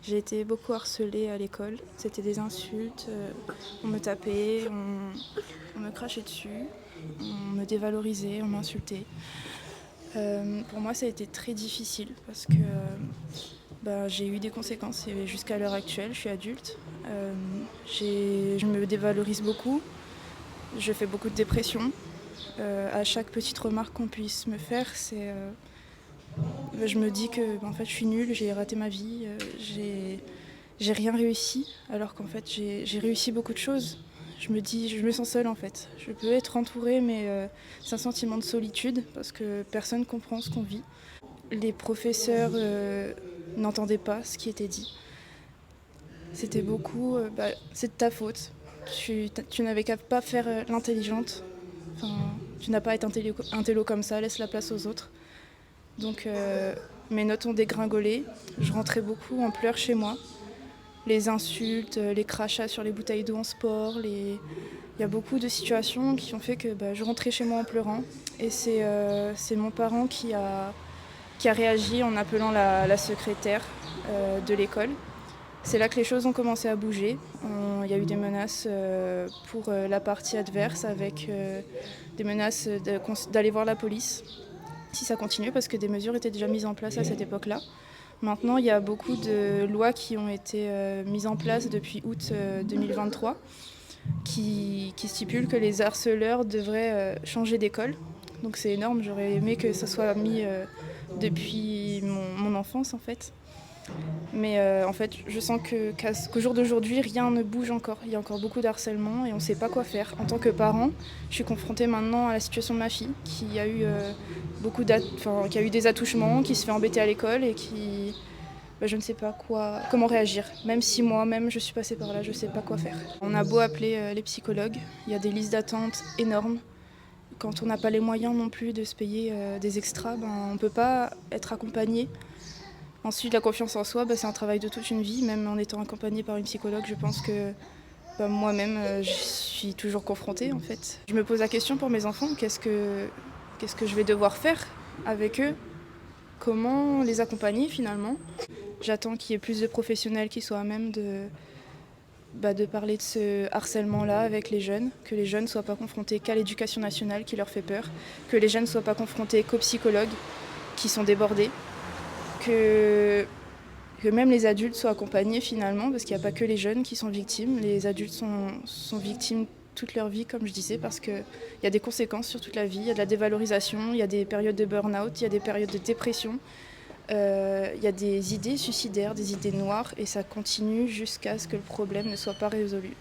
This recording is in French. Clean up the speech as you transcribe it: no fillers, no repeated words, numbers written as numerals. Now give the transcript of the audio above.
J'ai été beaucoup harcelée à l'école. C'était des insultes, on me tapait, on me crachait dessus, on me dévalorisait, on m'insultait. Pour moi, ça a été très difficile parce que j'ai eu des conséquences et jusqu'à l'heure actuelle, je suis adulte. Je me dévalorise beaucoup, je fais beaucoup de dépression. À chaque petite remarque qu'on puisse me faire, je me dis que en fait, je suis nulle, j'ai raté ma vie, j'ai rien réussi, alors qu'en fait j'ai réussi beaucoup de choses. Je me sens seule en fait. Je peux être entourée, mais c'est un sentiment de solitude parce que personne ne comprend ce qu'on vit. Les professeurs n'entendaient pas ce qui était dit. C'était beaucoup, c'est de ta faute. Tu n'avais qu'à pas faire l'intelligente. Enfin, tu n'as pas à être intello comme ça, laisse la place aux autres. Donc mes notes ont dégringolé. Je rentrais beaucoup en pleurs chez moi. Les insultes, les crachats sur les bouteilles d'eau en sport, il y a beaucoup de situations qui ont fait que je rentrais chez moi en pleurant. Et c'est mon parent qui a réagi en appelant la secrétaire de l'école. C'est là que les choses ont commencé à bouger. Il y a eu des menaces pour la partie adverse avec des menaces d'aller voir la police si ça continue parce que des mesures étaient déjà mises en place à cette époque-là. Maintenant, il y a beaucoup de lois qui ont été mises en place depuis août 2023 qui stipulent que les harceleurs devraient changer d'école. Donc c'est énorme, j'aurais aimé que ça soit mis depuis mon enfance en fait. Mais en fait, je sens qu'au jour d'aujourd'hui, rien ne bouge encore. Il y a encore beaucoup de harcèlement et on ne sait pas quoi faire. En tant que parent, je suis confrontée maintenant à la situation de ma fille qui a eu, qui a eu des attouchements, qui se fait embêter à l'école et qui... je ne sais pas comment réagir. Même si moi-même je suis passée par là, je ne sais pas quoi faire. On a beau appeler les psychologues, il y a des listes d'attente énormes. Quand on n'a pas les moyens non plus de se payer des extras, on ne peut pas être accompagné. Ensuite, la confiance en soi, c'est un travail de toute une vie. Même en étant accompagnée par une psychologue, je pense que moi-même, je suis toujours confrontée en fait. Je me pose la question pour mes enfants, qu'est-ce que je vais devoir faire avec eux? Comment les accompagner finalement? J'attends qu'il y ait plus de professionnels qui soient à même de parler de ce harcèlement-là avec les jeunes, que les jeunes ne soient pas confrontés qu'à l'éducation nationale qui leur fait peur, que les jeunes ne soient pas confrontés qu'aux psychologues qui sont débordés, que même les adultes soient accompagnés finalement, parce qu'il n'y a pas que les jeunes qui sont victimes. Les adultes sont victimes toute leur vie, comme je disais, parce qu'il y a des conséquences sur toute la vie. Il y a de la dévalorisation, il y a des périodes de burn-out, il y a des périodes de dépression. Il y a des idées suicidaires, des idées noires, et ça continue jusqu'à ce que le problème ne soit pas résolu.